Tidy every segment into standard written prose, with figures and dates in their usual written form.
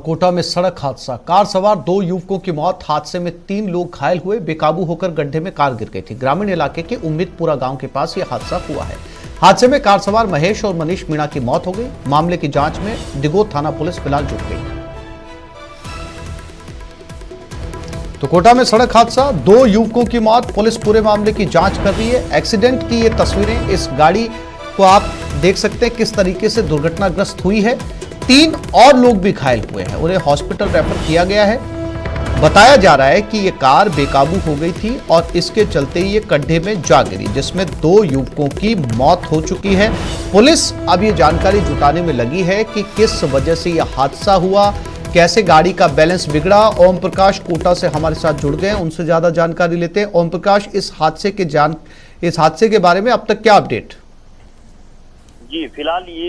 कोटा में सड़क हादसा, कार सवार 2 युवकों की मौत, हादसे में 3 लोग घायल हुए। बेकाबू होकर गड्ढे में कार गिर गई थी। ग्रामीण इलाके के उम्मीदपुरा गांव के पास यह हादसा हुआ है। हादसे में कार सवार महेश और मनीष मीणा की मौत हो गई। मामले की जांच में दिगोद थाना पुलिस फिलहाल जुट गई। तो कोटा में सड़क हादसा, 2 युवकों की मौत, पुलिस पूरे मामले की जांच कर रही है। एक्सीडेंट की ये तस्वीरें, इस गाड़ी को आप देख सकते हैं किस तरीके से दुर्घटनाग्रस्त हुई है। 3 और लोग भी घायल हुए हैं, उन्हें हॉस्पिटल रेफर किया गया है। बताया जा रहा है कि ये कार बेकाबू हो गई थी और इसके चलते ये गड्ढे में जा गिरी, जिसमें 2 युवकों की मौत हो चुकी है। पुलिस अब ये जानकारी जुटाने में लगी है कि किस वजह से यह हादसा हुआ, कैसे गाड़ी का बैलेंस बिगड़ा। ओम प्रकाश कोटा से हमारे साथ जुड़ गए, उनसे ज्यादा जानकारी लेते हैं। ओम प्रकाश, इस हादसे के बारे में अब तक क्या अपडेट? जी, फिलहाल ये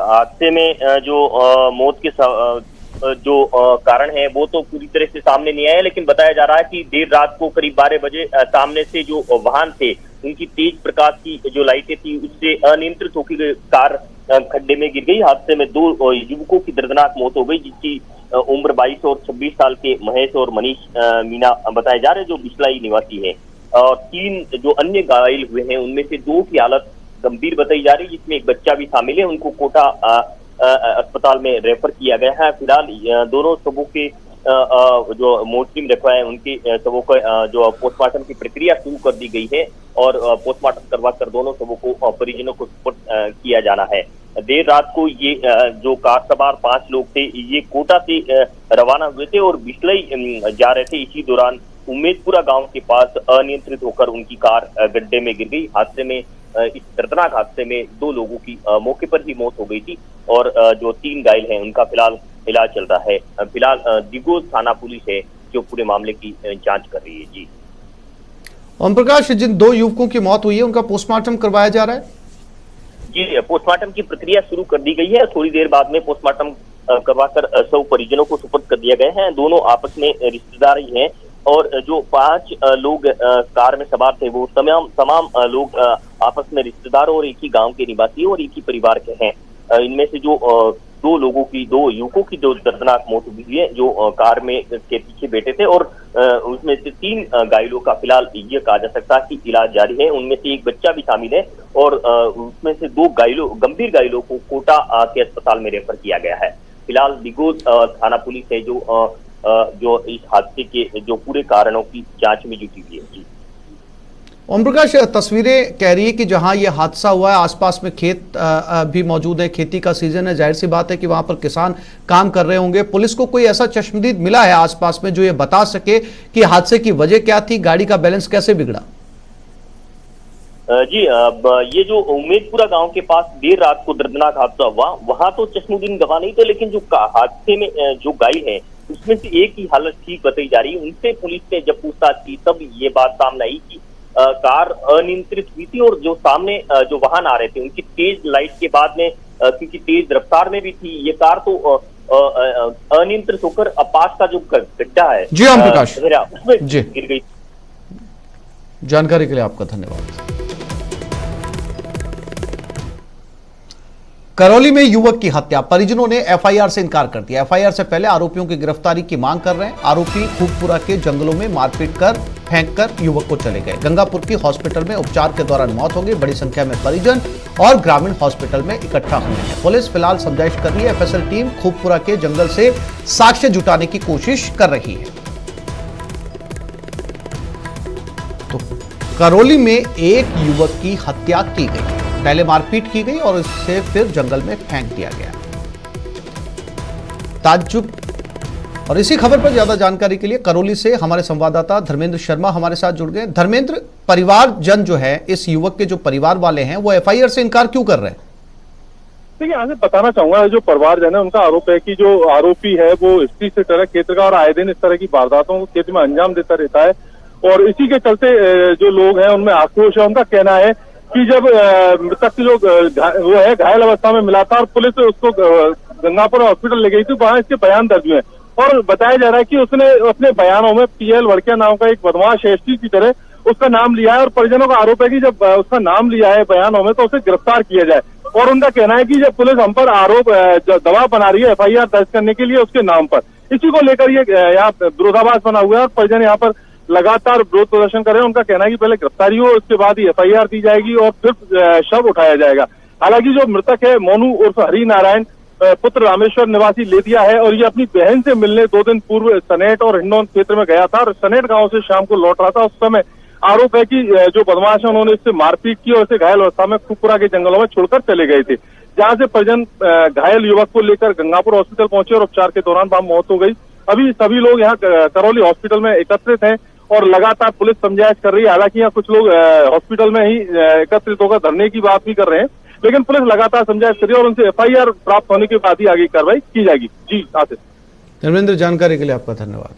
हादसे में जो मौत के जो कारण है वो तो पूरी तरह से सामने नहीं आया, लेकिन बताया जा रहा है कि देर रात को करीब 12 बजे सामने से जो वाहन थे उनकी तेज प्रकाश की जो लाइटें थी उससे अनियंत्रित होकर कार खड्डे में गिर गई। हादसे में 2 युवकों की दर्दनाक मौत हो गई, जिसकी उम्र 22 और 26 साल के महेश और मनीष मीणा बताए जा रहे हैं, जो बिस्लाई निवासी है। और 3 जो अन्य घायल हुए हैं उनमें से 2 की हालत गंभीर बताई जा रही है, जिसमें एक बच्चा भी शामिल है। उनको कोटा अस्पताल में रेफर किया गया है। फिलहाल दोनों शवों के जो मोर्चरी में रखवाए हैं उनके शवों का जो पोस्टमार्टम की प्रक्रिया शुरू कर दी गई है और पोस्टमार्टम करवाकर दोनों शवों को परिजनों को सुपुर्द किया जाना है। देर रात को ये जो कार सवार 5 लोग थे, ये कोटा से रवाना हुए थे और बिस्लई जा रहे थे। इसी दौरान उम्मीदपुरा गांव के पास अनियंत्रित होकर उनकी कार गड्ढे में गिर गई। हादसे में इस दर्दनाक हादसे में 2 लोगों की मौके पर ही मौत हो गई थी और जो 3 घायल हैं उनका फिलहाल इलाज चल रहा है। फिलहाल दिगोद थाना पुलिस है जो पूरे मामले की जांच कर रही है। जी ओम प्रकाश, जिन 2 युवकों की मौत हुई है उनका पोस्टमार्टम करवाया जा रहा है? जी, पोस्टमार्टम की प्रक्रिया शुरू कर दी गई है। थोड़ी देर बाद में पोस्टमार्टम करवाकर सब परिजनों को सुपुर्द कर दिया गया है। दोनों आपस में रिश्तेदार ही हैं और जो 5 लोग कार में सवार थे वो तमाम लोग आपस में रिश्तेदार और एक ही गांव के निवासी और एक ही परिवार के हैं। इनमें से जो 2 युवकों की जो दर्दनाक मौत हुई है, जो कार में के पीछे बैठे थे, और उसमें से 3 घायलों का फिलहाल ये कहा जा सकता है कि इलाज जारी है। उनमें से एक बच्चा भी शामिल है और उसमें से 2 गंभीर घायलों को कोटा के अस्पताल में रेफर किया गया है। फिलहाल दिगोद थाना पुलिस है जो इस हादसे के जो पूरे कारणों की जांच में जुटी हुई है। ओम प्रकाश, तस्वीरें कह रही है कि जहां यह हादसा हुआ है आसपास में खेत भी मौजूद है, खेती का सीजन है, जाहिर सी बात है कि वहां पर किसान काम कर रहे होंगे। पुलिस को कोई ऐसा चश्मदीद मिला है आसपास में जो ये बता सके कि हादसे की वजह क्या थी, गाड़ी का बैलेंस कैसे बिगड़ा? जी, ये जो उम्मीदपुरा गांव के पास देर रात को दर्दनाक हादसा हुआ, वहां तो चश्मुदीन गवाह नहीं थे, लेकिन जो हादसे में जो घायल है उसमें से एक की हालत ठीक बताई जा रही है। उनसे पुलिस ने जब पूछताछ की तब ये बात सामने आई कि कार अनियंत्रित हुई थी और जो सामने जो वाहन आ रहे थे उनकी तेज लाइट के बाद में क्योंकि तेज रफ्तार में भी थी ये कार, तो अनियंत्रित होकर पास का जो गड्ढा है जी ओम प्रकाश उसमें जी गिर गई। जानकारी के लिए आपका धन्यवाद। करौली में युवक की हत्या, परिजनों ने एफआईआर से इनकार कर दिया। एफआईआर से पहले आरोपियों की गिरफ्तारी की मांग कर रहे हैं। आरोपी खूबपुरा के जंगलों में मारपीट कर फेंककर युवक को चले गए। गंगापुर की हॉस्पिटल में उपचार के दौरान मौत हो गई। बड़ी संख्या में परिजन और ग्रामीण हॉस्पिटल में इकट्ठा हुए हैं। पुलिस फिलहाल समझाइश कर रही है। एफएसएल टीम खूबपुरा के जंगल से साक्ष्य जुटाने की कोशिश कर रही है। तो करौली में एक युवक की हत्या की गई, पहले मारपीट की गई और इससे फिर जंगल में फेंक दिया गया। ताज्जुब। और इसी खबर पर ज्यादा जानकारी के लिए करौली से हमारे संवाददाता धर्मेंद्र शर्मा हमारे साथ जुड़ गए। धर्मेंद्र, परिवारजन जो है, इस युवक के जो परिवार वाले हैं, वो एफआईआर से इनकार क्यों कर रहे हैं? देखिए, यहाँ से बताना चाहूंगा, जो परिवारजन है उनका आरोप है कि जो आरोपी है वो हिस्ट्री से तरह क्षेत्र का और आए दिन इस तरह की वारदातों को क्षेत्र में अंजाम देता रहता है और इसी के चलते जो लोग हैं उनमें आक्रोश है। उनका कहना है कि जब मृतक जो वो है घायल अवस्था में मिला था और पुलिस उसको गंगापुर हॉस्पिटल ले गई थी, वहां इसके बयान दर्ज हुए और बताया जा रहा है कि उसने अपने बयानों में पीएल वड़किया नाम का एक बदमाश एसटी की तरह उसका नाम लिया है और परिजनों का आरोप है कि जब उसका नाम लिया है बयानों में तो उसे गिरफ्तार किया जाए। और उनका कहना है कि जब पुलिस हम पर आरोप दबाव बना रही है FIR दर्ज करने के लिए उसके नाम पर, इसी को लेकर ये यहाँ विरोधाभास बना हुआ है और परिजन यहाँ पर लगातार विरोध प्रदर्शन कर रहे हैं। उनका कहना है कि पहले गिरफ्तारी हो, उसके बाद ही FIR दी जाएगी और फिर शव उठाया जाएगा। हालांकि जो मृतक है मोनू उर्फ हरि नारायण पुत्र रामेश्वर निवासी लेतिया है और ये अपनी बहन से मिलने 2 दिन पूर्व सनेट और हिंडौन क्षेत्र में गया था और सनेट गांव से शाम को लौट रहा था। उस समय आरोप है कि जो बदमाश है उन्होंने इससे मारपीट की और इसे घायल अवस्था में खुपुरा के जंगलों में छोड़कर चले गए थे, जहां से परिजन घायल युवक को लेकर गंगापुर हॉस्पिटल पहुंचे और उपचार के दौरान वहां मौत हो गई। अभी सभी लोग यहाँ करौली हॉस्पिटल में एकत्रित हैं और लगातार पुलिस समझाइश कर रही है। हालांकि यहाँ कुछ लोग हॉस्पिटल में ही एकत्रित होकर धरने की बात भी कर रहे हैं, लेकिन पुलिस लगातार समझाइश कर रही है और उनसे FIR प्राप्त होने के बाद ही आगे कार्रवाई की जाएगी। जी आसिफ। धर्मेंद्र, जानकारी के लिए आपका धन्यवाद।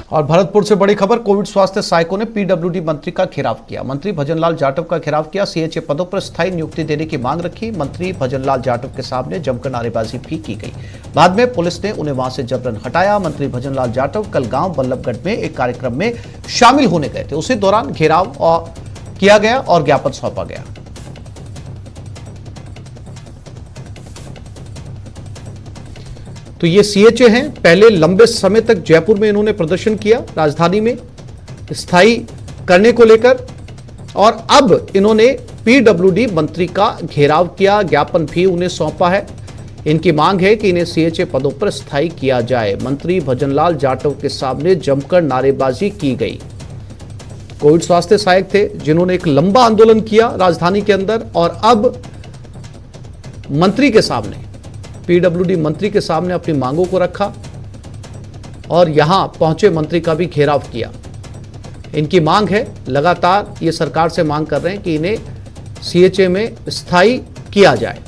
और भरतपुर से बड़ी खबर, कोविड स्वास्थ्य सहायकों ने PWD मंत्री का घेराव किया। मंत्री भजनलाल जाटव का घेराव किया। CHA पदों पर स्थायी नियुक्ति देने की मांग रखी। मंत्री भजनलाल जाटव के सामने जमकर नारेबाजी भी की गई। बाद में पुलिस ने उन्हें वहां से जबरन हटाया। मंत्री भजनलाल जाटव कल गांव बल्लभगढ़ में एक कार्यक्रम में शामिल होने गए थे, उसी दौरान घेराव किया गया और ज्ञापन सौंपा गया। तो ये CHA हैं, पहले लंबे समय तक जयपुर में इन्होंने प्रदर्शन किया राजधानी में स्थायी करने को लेकर, और अब इन्होंने PWD मंत्री का घेराव किया, ज्ञापन भी उन्हें सौंपा है। इनकी मांग है कि इन्हें CHA पदों पर स्थायी किया जाए। मंत्री भजनलाल जाटव के सामने जमकर नारेबाजी की गई। कोविड स्वास्थ्य सहायक थे जिन्होंने एक लंबा आंदोलन किया राजधानी के अंदर, और अब मंत्री के सामने, PWD मंत्री के सामने अपनी मांगों को रखा और यहां पहुंचे मंत्री का भी घेराव किया। इनकी मांग है, लगातार ये सरकार से मांग कर रहे हैं कि इन्हें CHA में स्थायी किया जाए।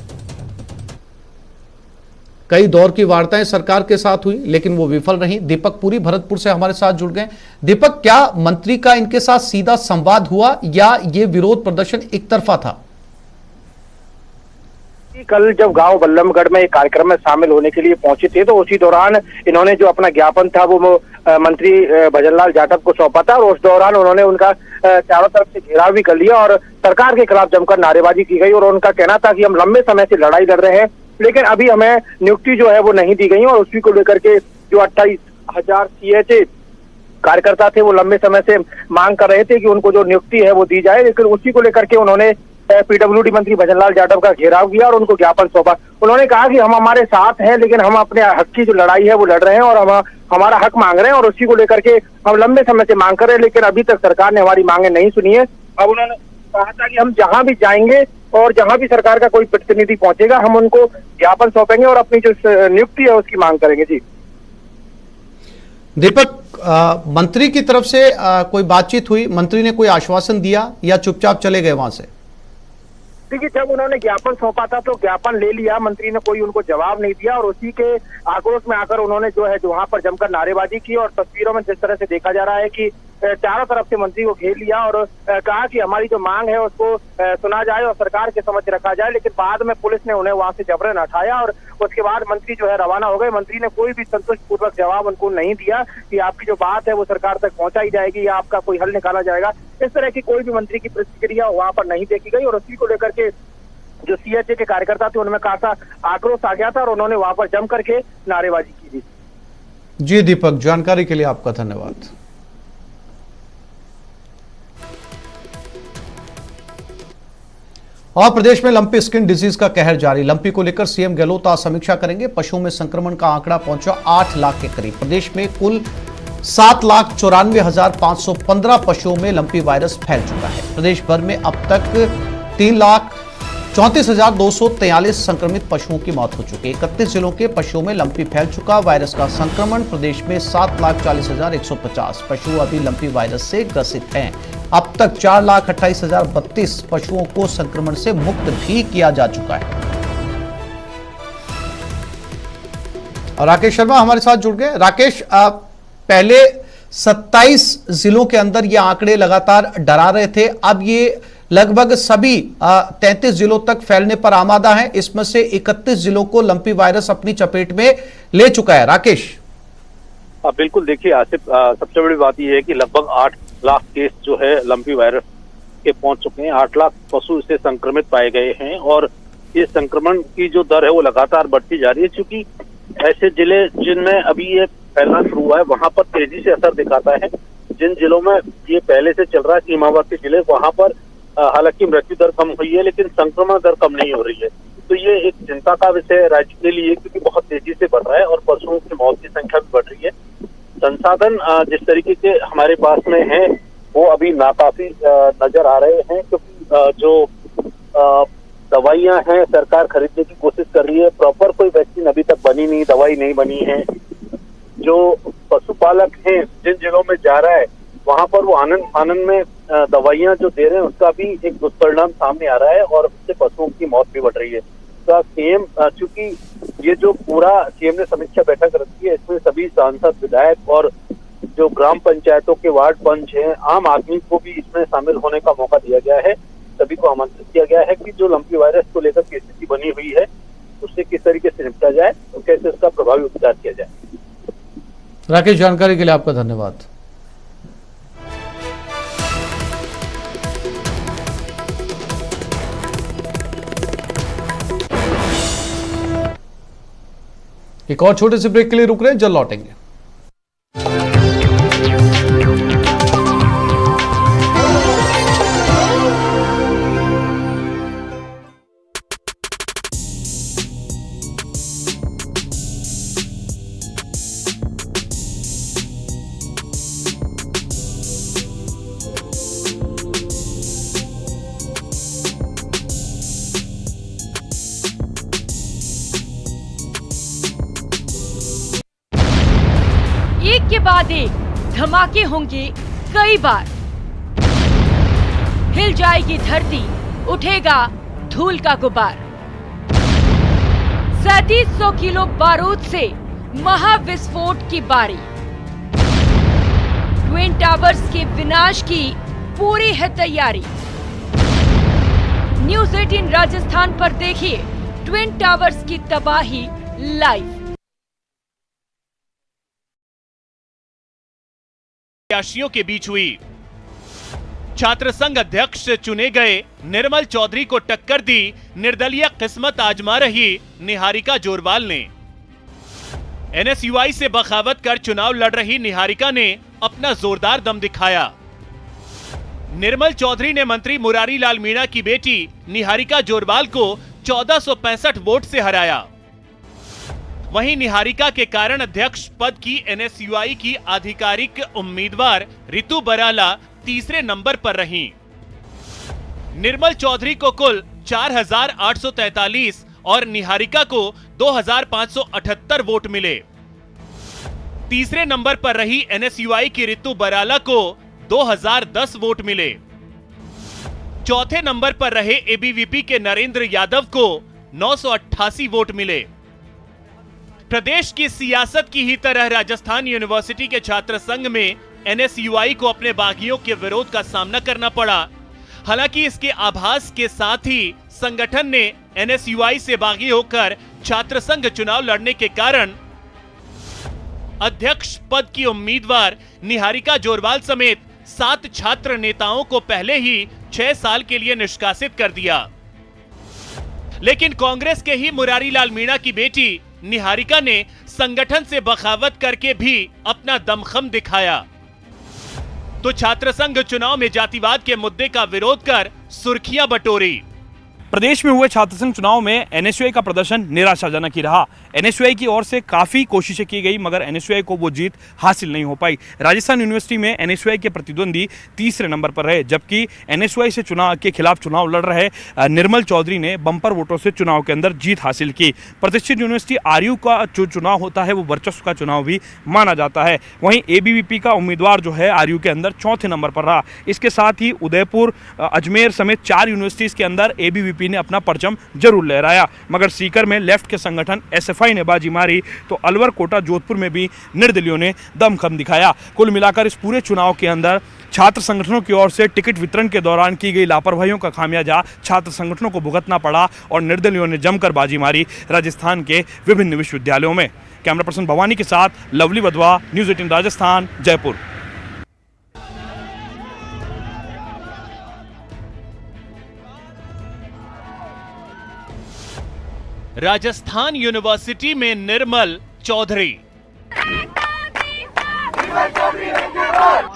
कई दौर की वार्ताएं सरकार के साथ हुई लेकिन वो विफल रही। दीपक पुरी भरतपुर से हमारे साथ जुड़ गए। दीपक, क्या मंत्री का इनके साथ सीधा संवाद हुआ या ये विरोध प्रदर्शन एक तरफा था? कल जब गांव बल्लभगढ़ में एक कार्यक्रम में शामिल होने के लिए पहुंचे थे तो उसी दौरान इन्होंने जो अपना ज्ञापन था वो मंत्री भजनलाल जाटव को सौंपा था और उस दौरान उन्होंने उनका चारों तरफ से घेराव भी कर लिया और सरकार के खिलाफ जमकर नारेबाजी की गई। और उनका कहना था कि हम लंबे समय से लड़ाई लड़ रहे हैं लेकिन अभी हमें नियुक्ति जो है वो नहीं दी गई और उसी को लेकर के जो 28,000 CHA कार्यकर्ता थे वो लंबे समय से मांग कर रहे थे कि उनको जो नियुक्ति है वो दी जाए, लेकिन उसी को लेकर के उन्होंने PWD मंत्री भजनलाल जाटव का घेराव किया और उनको ज्ञापन सौंपा। उन्होंने कहा कि हम हमारे साथ हैं लेकिन हम अपने हक की जो लड़ाई है वो लड़ रहे हैं और हम हमारा हक मांग रहे हैं और उसी को लेकर के हम लंबे समय से मांग कर रहे हैं, लेकिन अभी तक सरकार ने हमारी मांगे नहीं सुनी है। अब उन्होंने कहा था कि हम जहां भी जाएंगे और जहां भी सरकार का कोई प्रतिनिधि पहुंचेगा हम उनको ज्ञापन सौंपेंगे और अपनी जो नियुक्ति है उसकी मांग करेंगे। जी दीपक, मंत्री की तरफ से कोई बातचीत हुई? मंत्री ने कोई आश्वासन दिया या चुपचाप चले गए वहां से? देखिए, जब उन्होंने ज्ञापन सौंपा था तो ज्ञापन ले लिया, मंत्री ने कोई उनको जवाब नहीं दिया और उसी के आक्रोश में आकर उन्होंने जो है जो वहां पर जमकर नारेबाजी की और तस्वीरों में जिस तरह से देखा जा रहा है कि चारों तरफ से मंत्री को घेर लिया और कहा कि हमारी जो मांग है उसको सुना जाए और सरकार के समक्ष रखा जाए, लेकिन बाद में पुलिस ने उन्हें वहां से जबरन हटाया और उसके बाद मंत्री जो है रवाना हो गए। मंत्री ने कोई भी संतुष्टपूर्वक जवाब उनको नहीं दिया कि आपकी जो बात है वो सरकार तक पहुंचाई जाएगी या आपका कोई हल निकाला जाएगा। इस तरह की कोई भी मंत्री की प्रतिक्रिया वहां पर नहीं देखी गई और उसी को लेकर के जो CHA के कार्यकर्ता थे उनमें खासा आक्रोश आ गया था और उन्होंने वहां पर जम करके नारेबाजी की थी। जी दीपक, जानकारी के लिए आपका धन्यवाद। और प्रदेश में लंपी स्किन डिजीज का कहर जारी। लंपी को लेकर CM गहलोत आज समीक्षा करेंगे। पशुओं में संक्रमण का आंकड़ा पहुंचा 8 लाख के करीब। प्रदेश में कुल 7,94,515 पशुओं में लंपी वायरस फैल चुका है। प्रदेश भर में अब तक 3,34,243 संक्रमित पशुओं की मौत हो चुकी है। 31 जिलों के पशुओं में लंपी फैल चुका। वायरस का संक्रमण प्रदेश में 7,40,150 पशु अभी लंपी वायरस से ग्रसित हैं। अब तक 4,28,032 पशुओं को संक्रमण से मुक्त भी किया जा चुका है। और राकेश शर्मा हमारे साथ जुड़ गए। राकेश, पहले 27 जिलों के अंदर ये आंकड़े लगातार डरा रहे थे, अब ये लगभग सभी 33 जिलों तक फैलने पर आमादा है। इसमें से 31 जिलों को लंपी वायरस अपनी चपेट में ले चुका है। राकेश, बिल्कुल, देखिए आसिफ, सबसे बड़ी बात यह है कि लगभग 8 लाख केस जो है लंपी वायरस के पहुंच चुके हैं। 8 लाख पशु इससे संक्रमित पाए गए हैं और ये संक्रमण की जो दर है वो लगातार बढ़ती जा रही है, क्योंकि ऐसे जिले जिनमें अभी ये फैलना शुरू हुआ है वहां पर तेजी से असर दिखाता है। जिन जिलों में ये पहले से चल रहा है, सीमावर्ती जिले, वहां पर हालांकि मृत्यु दर कम हुई है लेकिन संक्रमण दर कम नहीं हो रही है। तो ये एक चिंता का विषय है राज्य के लिए, क्योंकि बहुत तेजी से बढ़ रहा है और पशुओं की मौत की संख्या भी बढ़ रही है। संसाधन जिस तरीके के हमारे पास में है वो अभी नाकाफी नजर आ रहे हैं, क्योंकि जो दवाइयां हैं सरकार खरीदने की कोशिश कर रही है, प्रॉपर कोई वैक्सीन अभी तक बनी नहीं, दवाई नहीं बनी है। जो पशुपालक हैं जिन जिलों में जा रहा है वहां पर वो आनंद में दवाइयां जो दे रहे हैं उसका भी एक दुष्परिणाम सामने आ रहा है और उससे पशुओं की मौत भी बढ़ रही है। तो सीएम, चूंकि ये जो पूरा सीएम ने समीक्षा बैठक रखी है, इसमें सभी सांसद, विधायक और जो ग्राम पंचायतों के वार्ड पंच हैं, आम आदमी को भी इसमें शामिल होने का मौका दिया गया है। सभी को आमंत्रित किया गया है कि जो लंपी वायरस को लेकर की स्थिति बनी हुई है उससे किस तरीके से निपटा जाए और कैसे उसका प्रभावी उपचार किया जाए। राकेश, जानकारी के लिए आपका धन्यवाद। एक और छोटे से ब्रेक के लिए रुक रहे हैं, जल्द लौटेंगे। एक के बाद एक धमाके होंगे कई बार, हिल जाएगी धरती, उठेगा धूल का गुबार। 3700 किलो बारूद से महाविस्फोट की बारी, ट्विन टावर्स के विनाश की पूरी है तैयारी। न्यूज़ 18 राजस्थान पर देखिए ट्विन टावर्स की तबाही लाइव। प्रत्याशियों के बीच हुई। छात्र संघ अध्यक्ष चुने गए निर्मल चौधरी को टक्कर दी निर्दलीय किस्मत आजमा रही निहारिका जोरवाल ने। एनएसयूआई से बगावत कर चुनाव लड़ रही निहारिका ने अपना जोरदार दम दिखाया। निर्मल चौधरी ने मंत्री मुरारी लाल मीणा की बेटी निहारिका जोरवाल को 1465 वोट से हराया। वहीं निहारिका के कारण अध्यक्ष पद की एनएसयूआई की आधिकारिक उम्मीदवार रितु बराला तीसरे नंबर पर रहीं। निर्मल चौधरी को कुल 4843 और निहारिका को 2578 वोट मिले। तीसरे नंबर पर रही एनएसयूआई की रितु बराला को 2010 वोट मिले। चौथे नंबर पर रहे एबीवीपी के नरेंद्र यादव को 988 वोट मिले। प्रदेश की सियासत की ही तरह राजस्थान यूनिवर्सिटी के छात्र संघ में एनएसयूआई को अपने बागियों के विरोध का सामना करना पड़ा। हालांकि इसके आभास के साथ ही संगठन ने एनएसयूआई से बागी होकर छात्र संघ चुनाव लड़ने के कारण अध्यक्ष पद की उम्मीदवार निहारिका जोरवाल समेत 7 छात्र नेताओं को पहले ही 6 साल के लिए निष्कासित कर दिया। लेकिन कांग्रेस के ही मुरारी लाल मीणा की बेटी निहारिका ने संगठन से बगावत करके भी अपना दमखम दिखाया। तो छात्र संघ चुनाव में जातिवाद के मुद्दे का विरोध कर सुर्खियां बटोरी। प्रदेश में हुए छात्र संघ चुनाव में एनएसयूआई का प्रदर्शन निराशाजनक ही रहा। एनएसयूआई की ओर से काफी कोशिशें की गई मगर एनएसयूआई को वो जीत हासिल नहीं हो पाई। राजस्थान यूनिवर्सिटी में एनएसयूआई के प्रतिद्वंदी तीसरे नंबर पर रहे, जबकि एनएसयूआई से चुनाव के खिलाफ चुनाव लड़ रहे निर्मल चौधरी ने बंपर वोटों से चुनाव के अंदर जीत हासिल की। प्रतिष्ठित यूनिवर्सिटी आरयू का जो चुनाव होता है वो वर्चस्व का चुनाव भी माना जाता है। वहीं एबीवीपी का उम्मीदवार जो है आरयू के अंदर चौथे नंबर पर रहा। इसके साथ ही उदयपुर, अजमेर समेत 4 यूनिवर्सिटीज के अंदर एबीवीपी ने अपना परचम जरूर लहराया, मगर सीकर में लेफ्ट के संगठन एसएफआई ने बाजी मारी तो अलवर, कोटा, जोधपुर में भी निर्दलियों ने दमखम दिखाया। कुल मिलाकर इस पूरे चुनाव के अंदर छात्र संगठनों की ओर से टिकट वितरण के दौरान की गई लापरवाहियों का खामियाजा छात्र संगठनों को भुगतना पड़ा और निर्दलियों ने जमकर बाजी मारी राजस्थान के विभिन्न विश्वविद्यालयों में। कैमरा पर्सन भवानी के साथ lovely Wadhwa, news 18 Rajasthan, Jaipur. Rajasthan university में निर्मल चौधरी।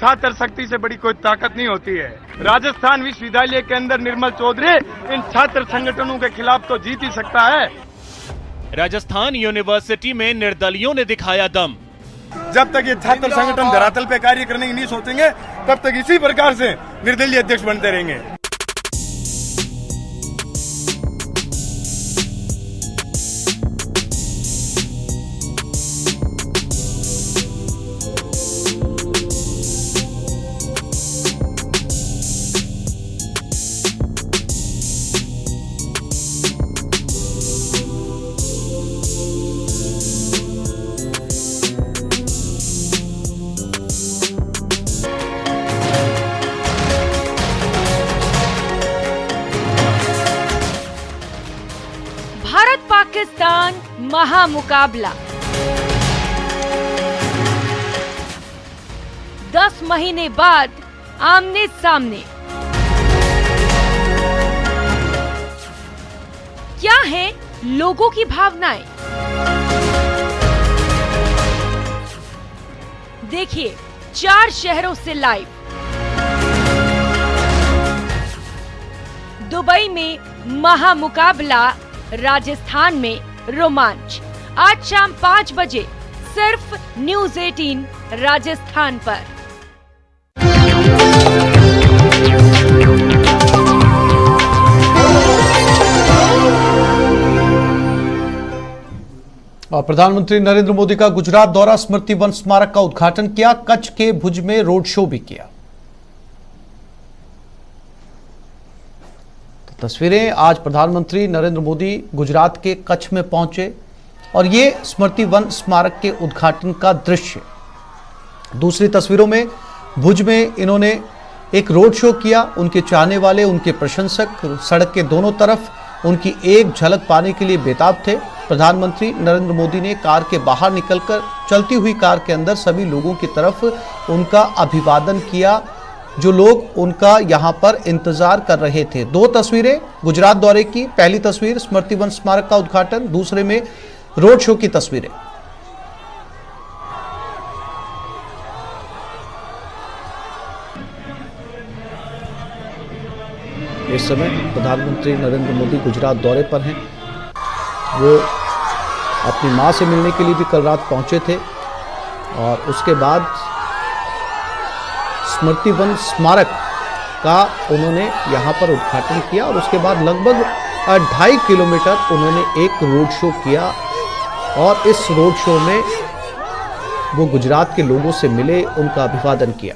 छात्र शक्ति से बड़ी कोई ताकत नहीं होती है। राजस्थान विश्वविद्यालय के अंदर निर्मल चौधरी इन छात्र संगठनों के खिलाफ तो जीत ही सकता है। राजस्थान यूनिवर्सिटी में निर्दलियों ने दिखाया दम। जब तक ये छात्र संगठन धरातल पे कार्य करने की नहीं सोचेंगे, तब तक इसी प्रकार से निर्दलीय अध्यक्ष बनते रहेंगे। भारत पाकिस्तान महामुकाबला 10 महीने बाद आमने सामने। क्या है लोगों की भावनाएं? देखिए 4 शहरों से लाइव। दुबई में महामुकाबला, राजस्थान में रोमांच। आज शाम 5 बजे सिर्फ न्यूज़ 18 राजस्थान पर। और प्रधानमंत्री नरेंद्र मोदी का गुजरात दौरा, स्मृति वन स्मारक का उद्घाटन किया, कच्छ के भुज में रोड शो भी किया। तो तस्वीरें, आज प्रधानमंत्री नरेंद्र मोदी गुजरात के कच्छ में पहुंचे और ये स्मृति वन स्मारक के उद्घाटन का दृश्य। दूसरी तस्वीरों में भुज में इन्होंने एक रोड शो किया। उनके चाहने वाले, उनके प्रशंसक सड़क के दोनों तरफ उनकी एक झलक पाने के लिए बेताब थे। प्रधानमंत्री नरेंद्र मोदी ने कार के बाहर निकलकर चलती हुई कार के अंदर सभी लोगों की तरफ उनका अभिवादन किया, जो लोग उनका यहां पर इंतजार कर रहे थे। 2 तस्वीरें गुजरात दौरे की, पहली तस्वीर स्मृति वन स्मारक का उद्घाटन, दूसरे में रोड शो की तस्वीरें। इस समय प्रधानमंत्री नरेंद्र मोदी गुजरात दौरे पर हैं। वो अपनी मां से मिलने के लिए भी कल रात पहुंचे थे और उसके बाद स्मृति वन स्मारक का उन्होंने यहां पर उद्घाटन किया और उसके बाद लगभग 2.5 किलोमीटर उन्होंने एक रोड शो किया और इस रोड शो में वो गुजरात के लोगों से मिले, उनका अभिवादन किया।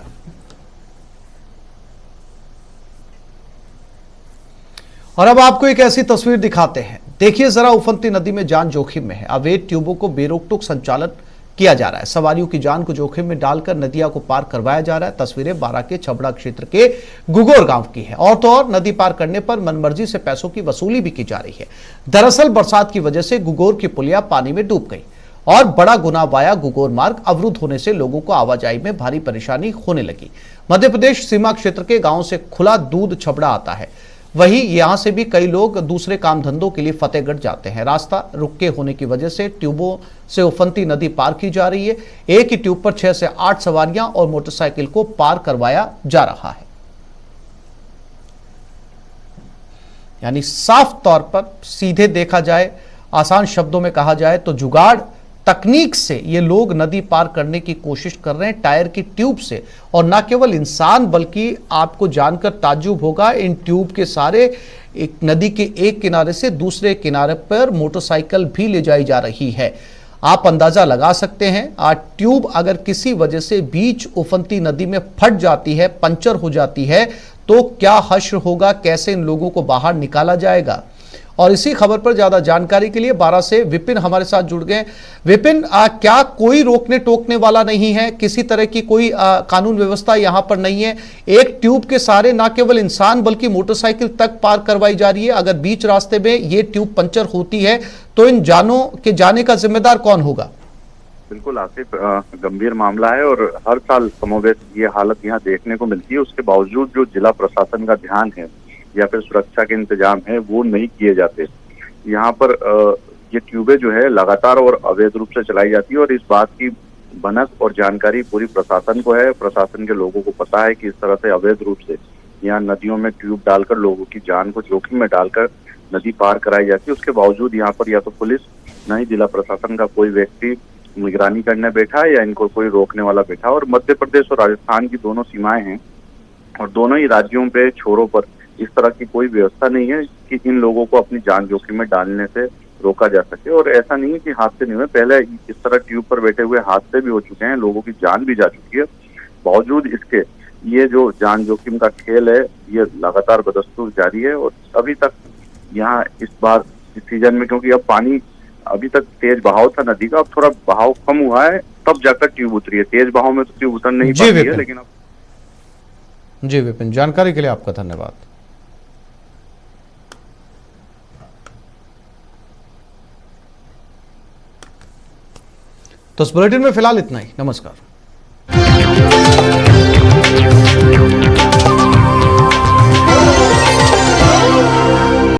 और अब आपको एक ऐसी तस्वीर दिखाते हैं। देखिए जरा, उफनती नदी में जान जोखिम में है। अवैध ट्यूबों को बेरोक-टोक संचालन किया जा रहा है। सवारियों की जान को जोखिम में डालकर नदिया को पार करवाया जा रहा है। तस्वीरें बारां के छबड़ा क्षेत्र के गुगोर गांव की है। और तो और नदी पार करने पर मनमर्जी से पैसों की वसूली भी की जा रही है। दरअसल बरसात की वजह से गुगोर की पुलिया पानी में डूब गई और बड़ा गुना वाया गुगोर मार्ग अवरुद्ध होने से लोगों को आवाजाही में भारी परेशानी होने लगी। मध्य प्रदेश सीमा क्षेत्र के गांव से खुला दूध छबड़ा आता है। वहीं यहां से भी कई लोग दूसरे काम धंधों के लिए फतेहगढ़ जाते हैं। रास्ता रुके होने की वजह से ट्यूबों से उफनती नदी पार की जा रही है। एक ही ट्यूब पर 6 से 8 सवारियां और मोटरसाइकिल को पार करवाया जा रहा है। यानी साफ तौर पर सीधे देखा जाए, आसान शब्दों में कहा जाए तो जुगाड़ तकनीक से ये लोग नदी पार करने की कोशिश कर रहे हैं, टायर की ट्यूब से। और न केवल इंसान बल्कि आपको जानकर ताज्जुब होगा, इन ट्यूब के सारे एक नदी के एक किनारे से दूसरे किनारे पर मोटरसाइकिल भी ले जाई जा रही है। आप अंदाजा लगा सकते हैं, आज ट्यूब अगर किसी वजह से बीच उफनती नदी में फट जाती है, पंचर हो जाती है, तो क्या हश्र होगा, कैसे इन लोगों को बाहर निकाला जाएगा। और इसी खबर पर ज्यादा जानकारी के लिए बारां से विपिन हमारे साथ जुड़ गए। विपिन, क्या कोई रोकने टोकने वाला नहीं है? किसी तरह की कोई कानून व्यवस्था यहां पर नहीं है? एक ट्यूब के सहारे ना केवल इंसान बल्कि मोटरसाइकिल तक पार करवाई जा रही है। अगर बीच रास्ते में ये ट्यूब पंचर होती है तो इन जानों के जाने का जिम्मेदार कौन होगा? बिल्कुल आसिफ, गंभीर मामला है और हर साल कमोबेश ये हालत यहाँ देखने को मिलती है। उसके बावजूद जो जिला प्रशासन का ध्यान है या फिर सुरक्षा के इंतजाम है वो नहीं किए जाते। यहाँ पर ये ट्यूबें जो है लगातार और अवैध रूप से चलाई जाती है और इस बात की भनक और जानकारी पूरी प्रशासन को है। प्रशासन के लोगों को पता है कि इस तरह से अवैध रूप से यहाँ नदियों में ट्यूब डालकर लोगों की जान को जोखिम में डालकर नदी पार कराई जाती है। उसके बावजूद यहाँ पर या तो पुलिस न ही जिला प्रशासन का कोई व्यक्ति निगरानी करने बैठा है या इनको कोई रोकने वाला बैठा। और मध्य प्रदेश और राजस्थान की दोनों सीमाएं हैं और दोनों ही राज्यों पे छोरों पर इस तरह की कोई व्यवस्था नहीं है कि इन लोगों को अपनी जान जोखिम में डालने से रोका जा सके। और ऐसा नहीं है कि हादसे नहीं हुए, पहले इस तरह ट्यूब पर बैठे हुए हादसे भी हो चुके हैं, लोगों की जान भी जा चुकी है। बावजूद इसके ये जो जान जोखिम का खेल है ये लगातार बदस्तूर जारी है। और अभी तक यहाँ इस बार इस सीजन में, क्योंकि अब पानी अभी तक तेज बहाव था नदी का, अब थोड़ा बहाव कम हुआ है तब जाकर ट्यूब उतरी है। तेज बहाव में तो ट्यूब उतर नहीं पाती है। लेकिन अब जी विपिन, जानकारी के लिए आपका धन्यवाद। तो इस बुलेटिन में फिलहाल इतना ही। नमस्कार।